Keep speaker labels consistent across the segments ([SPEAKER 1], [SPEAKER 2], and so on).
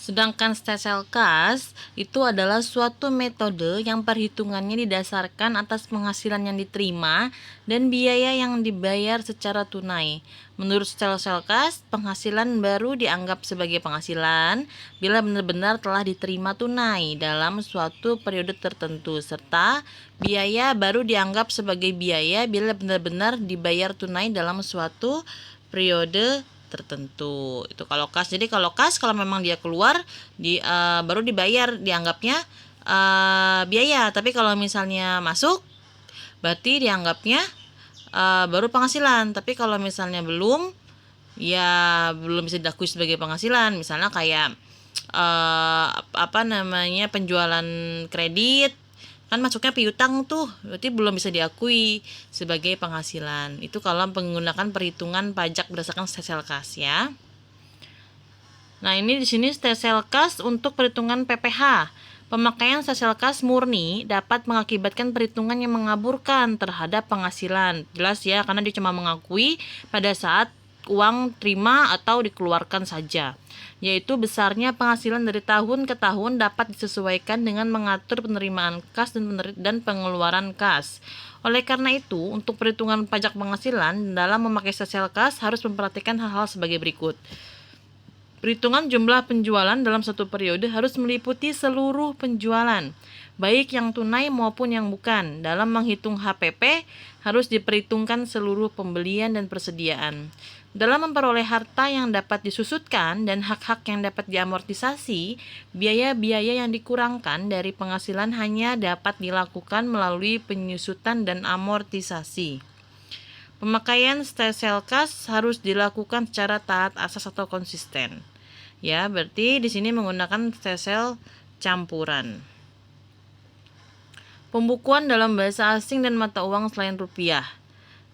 [SPEAKER 1] Sedangkan stesel kas itu adalah suatu metode yang perhitungannya didasarkan atas penghasilan yang diterima dan biaya yang dibayar secara tunai. Menurut stesel kas, penghasilan baru dianggap sebagai penghasilan bila benar-benar telah diterima tunai dalam suatu periode tertentu, serta biaya baru dianggap sebagai biaya bila benar-benar dibayar tunai dalam suatu periode tertentu. Itu kalau kas. Jadi kalau kas, kalau memang dia keluar baru dibayar, dianggapnya biaya. Tapi kalau misalnya masuk, berarti dianggapnya baru penghasilan. Tapi kalau misalnya belum, ya belum bisa diakui sebagai penghasilan. Misalnya kayak penjualan kredit, kan masuknya piutang tuh, berarti belum bisa diakui sebagai penghasilan. Itu kalau menggunakan perhitungan pajak berdasarkan stesel kas ya. Nah, ini di sini stesel kas untuk perhitungan PPh. Pemakaian stesel kas murni dapat mengakibatkan perhitungan yang mengaburkan terhadap penghasilan. Jelas ya, karena dia cuma mengakui pada saat uang terima atau dikeluarkan saja, yaitu besarnya penghasilan dari tahun ke tahun dapat disesuaikan dengan mengatur penerimaan kas dan pengeluaran kas. Oleh karena itu, untuk perhitungan pajak penghasilan dalam memakai stesel kas harus memperhatikan hal-hal sebagai berikut. Perhitungan jumlah penjualan dalam satu periode harus meliputi seluruh penjualan, baik yang tunai maupun yang bukan. Dalam menghitung HPP, harus diperhitungkan seluruh pembelian dan persediaan. Dalam memperoleh harta yang dapat disusutkan dan hak-hak yang dapat diamortisasi, biaya-biaya yang dikurangkan dari penghasilan hanya dapat dilakukan melalui penyusutan dan amortisasi. Pemakaian stesel kas harus dilakukan secara taat asas atau konsisten. Ya, berarti di sini menggunakan stesel campuran. Pembukuan dalam bahasa asing dan mata uang selain rupiah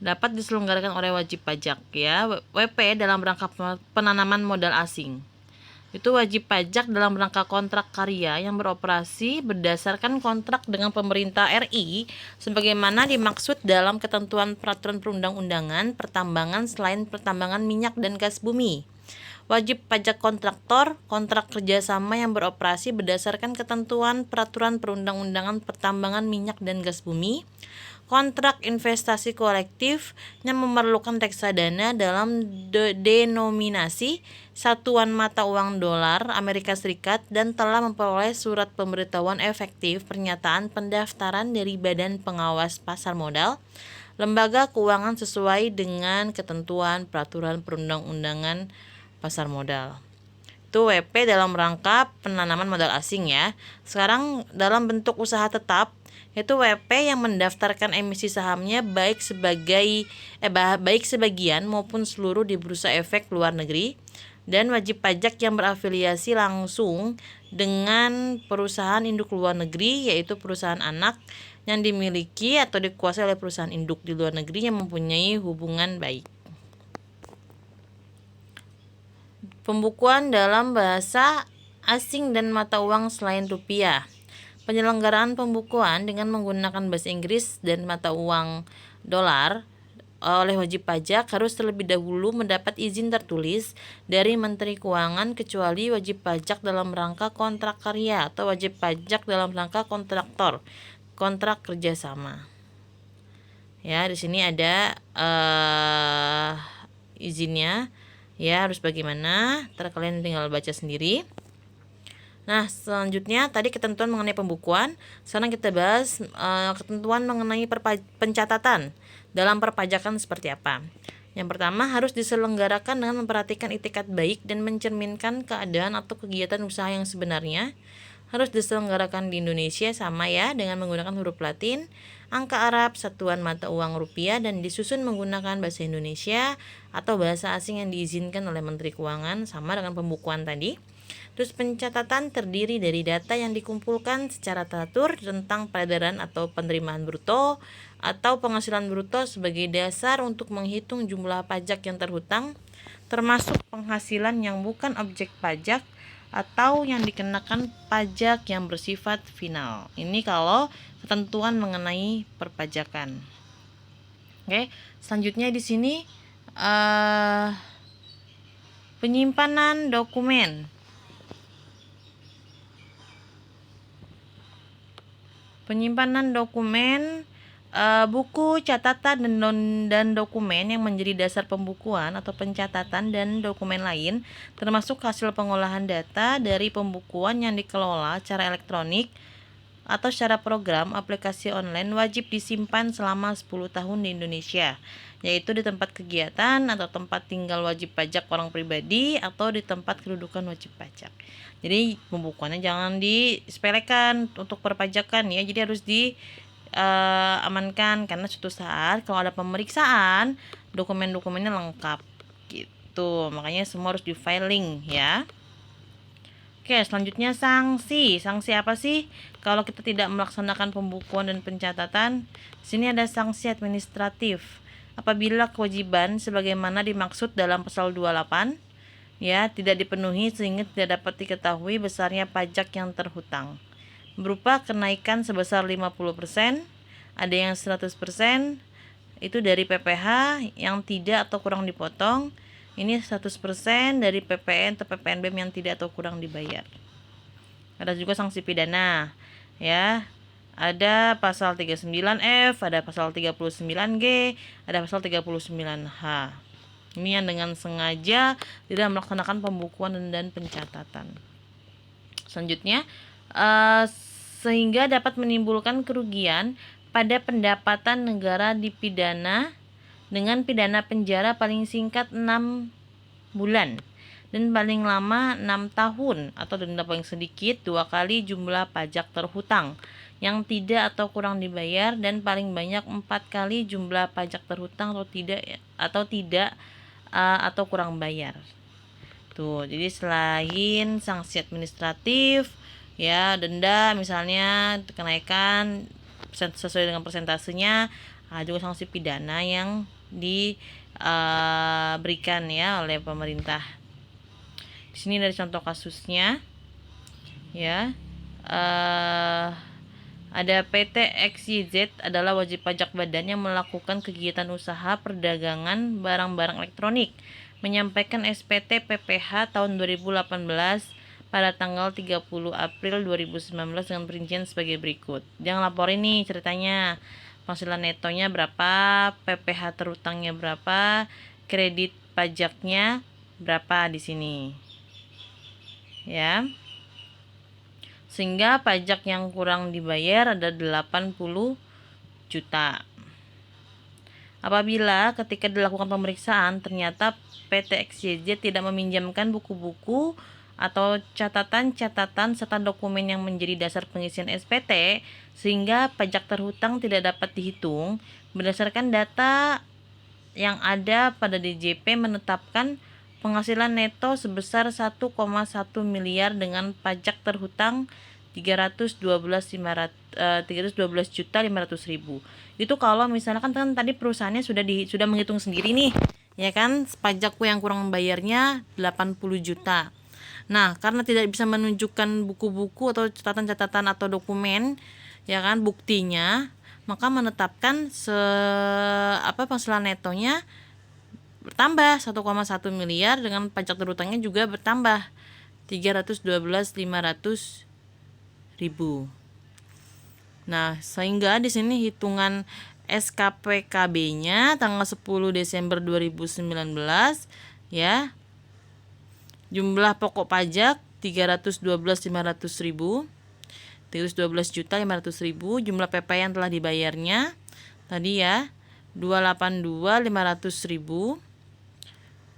[SPEAKER 1] dapat diselenggarakan oleh wajib pajak ya. WP dalam rangka penanaman modal asing. Itu wajib pajak dalam rangka kontrak karya yang beroperasi berdasarkan kontrak dengan pemerintah RI sebagaimana dimaksud dalam ketentuan peraturan perundang-undangan pertambangan selain pertambangan minyak dan gas bumi. Wajib pajak kontraktor, kontrak kerjasama yang beroperasi berdasarkan ketentuan peraturan perundang-undangan pertambangan minyak dan gas bumi. Kontrak investasi kolektif yang memerlukan reksadana dalam denominasi satuan mata uang dolar Amerika Serikat dan telah memperoleh surat pemberitahuan efektif pernyataan pendaftaran dari Badan Pengawas Pasar Modal, lembaga keuangan sesuai dengan ketentuan peraturan perundang-undangan pasar modal. Itu WP dalam rangka penanaman modal asing ya. Sekarang dalam bentuk usaha tetap, yaitu WP yang mendaftarkan emisi sahamnya baik sebagian maupun seluruh di bursa efek luar negeri, dan wajib pajak yang berafiliasi langsung dengan perusahaan induk luar negeri, yaitu perusahaan anak yang dimiliki atau dikuasai oleh perusahaan induk di luar negeri yang mempunyai hubungan baik. Pembukuan dalam bahasa asing dan mata uang selain rupiah. Penyelenggaraan pembukuan dengan menggunakan bahasa Inggris dan mata uang dolar oleh wajib pajak harus terlebih dahulu mendapat izin tertulis dari Menteri Keuangan kecuali wajib pajak dalam rangka kontrak karya atau wajib pajak dalam rangka kontraktor, kontrak kerjasama. Ya, di sini ada izinnya. Ya, harus bagaimana? Ntar kalian tinggal baca sendiri. Nah, selanjutnya tadi ketentuan mengenai pembukuan. Sekarang kita bahas ketentuan mengenai pencatatan dalam perpajakan seperti apa. Yang pertama, harus diselenggarakan dengan memperhatikan itikat baik dan mencerminkan keadaan atau kegiatan usaha yang sebenarnya. Harus diselenggarakan di Indonesia sama ya, dengan menggunakan huruf Latin, angka Arab, satuan mata uang rupiah, dan disusun menggunakan bahasa Indonesia atau bahasa asing yang diizinkan oleh Menteri Keuangan, sama dengan pembukuan tadi. Terus pencatatan terdiri dari data yang dikumpulkan secara teratur tentang peredaran atau penerimaan bruto atau penghasilan bruto sebagai dasar untuk menghitung jumlah pajak yang terhutang, termasuk penghasilan yang bukan objek pajak atau yang dikenakan pajak yang bersifat final. Ini kalau ketentuan mengenai perpajakan. Oke, selanjutnya di sini penyimpanan dokumen. Penyimpanan dokumen, buku, catatan, dan dokumen yang menjadi dasar pembukuan atau pencatatan dan dokumen lain, termasuk hasil pengolahan data dari pembukuan yang dikelola secara elektronik atau secara program aplikasi online, wajib disimpan selama 10 tahun di Indonesia, yaitu di tempat kegiatan atau tempat tinggal wajib pajak orang pribadi atau di tempat kedudukan wajib pajak. Jadi pembukuannya jangan disepelekan untuk perpajakan ya, jadi harus amankan, karena suatu saat kalau ada pemeriksaan dokumen-dokumennya lengkap gitu, makanya semua harus di filing ya. Oke, selanjutnya sanksi apa sih kalau kita tidak melaksanakan pembukuan dan pencatatan? Di sini ada sanksi administratif apabila kewajiban sebagaimana dimaksud dalam pasal 28 ya tidak dipenuhi sehingga tidak dapat diketahui besarnya pajak yang terhutang, berupa kenaikan sebesar 50%, ada yang 100%, itu dari PPh yang tidak atau kurang dipotong. Ini 100% dari PPN atau PPNBM yang tidak atau kurang dibayar. Ada juga sanksi pidana ya. Ada pasal 39F, ada pasal 39G, ada pasal 39H. Ini yang dengan sengaja tidak melaksanakan pembukuan dan pencatatan. Selanjutnya, sehingga dapat menimbulkan kerugian pada pendapatan negara dipidana dengan pidana penjara paling singkat 6 bulan dan paling lama 6 tahun atau denda paling sedikit 2 kali jumlah pajak terhutang yang tidak atau kurang dibayar dan paling banyak 4 kali jumlah pajak terhutang atau tidak atau kurang bayar. Tuh, jadi selain sanksi administratif ya, denda misalnya kenaikan sesuai dengan persentasenya, juga sanksi pidana yang diberikan ya oleh pemerintah. Di sini dari contoh kasusnya ya. Ada PT XYZ adalah wajib pajak badan yang melakukan kegiatan usaha perdagangan barang-barang elektronik, menyampaikan SPT PPh tahun 2018 pada tanggal 30 April 2019 dengan perincian sebagai berikut. Dia ngelaporin nih ceritanya, penghasilan netonya berapa, PPh terhutangnya berapa, kredit pajaknya berapa di sini. Ya. Sehingga pajak yang kurang dibayar ada 80 juta. Apabila ketika dilakukan pemeriksaan ternyata PT XYZ tidak meminjamkan buku-buku atau catatan-catatan serta dokumen yang menjadi dasar pengisian SPT, sehingga pajak terhutang tidak dapat dihitung, berdasarkan data yang ada pada DJP menetapkan penghasilan neto sebesar 1,1 miliar dengan pajak terhutang 312.500.000. Itu kalau misalnya kan tadi perusahaannya sudah menghitung sendiri nih, ya kan, pajakku yang kurang bayarnya 80 juta. Nah, karena tidak bisa menunjukkan buku-buku atau catatan-catatan atau dokumen, ya kan, buktinya, maka menetapkan penghasilan netonya bertambah 1,1 miliar dengan pajak terhutangnya juga bertambah 312.500.000. Nah, sehingga di sini hitungan SKPKB-nya tanggal 10 Desember 2019 ya. Jumlah pokok pajak 312.500.000. 312.500.000. Jumlah PP yang telah dibayarnya tadi ya 282.500.000.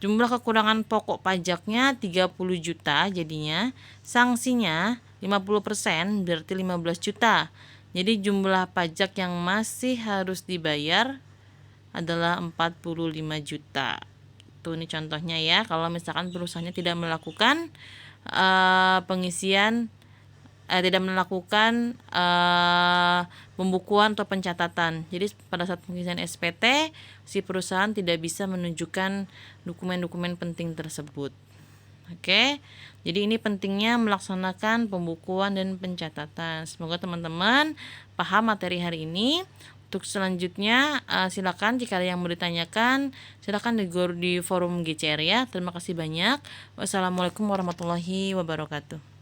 [SPEAKER 1] Jumlah kekurangan pokok pajaknya 30 juta jadinya. Sanksinya 50% berarti 15 juta. Jadi jumlah pajak yang masih harus dibayar adalah 45 juta. Tuh ini contohnya ya, kalau misalkan perusahaannya tidak melakukan tidak melakukan pembukuan atau pencatatan. Jadi pada saat pengisian SPT, si perusahaan tidak bisa menunjukkan dokumen-dokumen penting tersebut. Oke. Jadi ini pentingnya melaksanakan pembukuan dan pencatatan. Semoga teman-teman paham materi hari ini. Untuk selanjutnya silakan jika ada yang mau ditanyakan, silakan di forum GCR ya. Terima kasih banyak. Wassalamualaikum warahmatullahi wabarakatuh.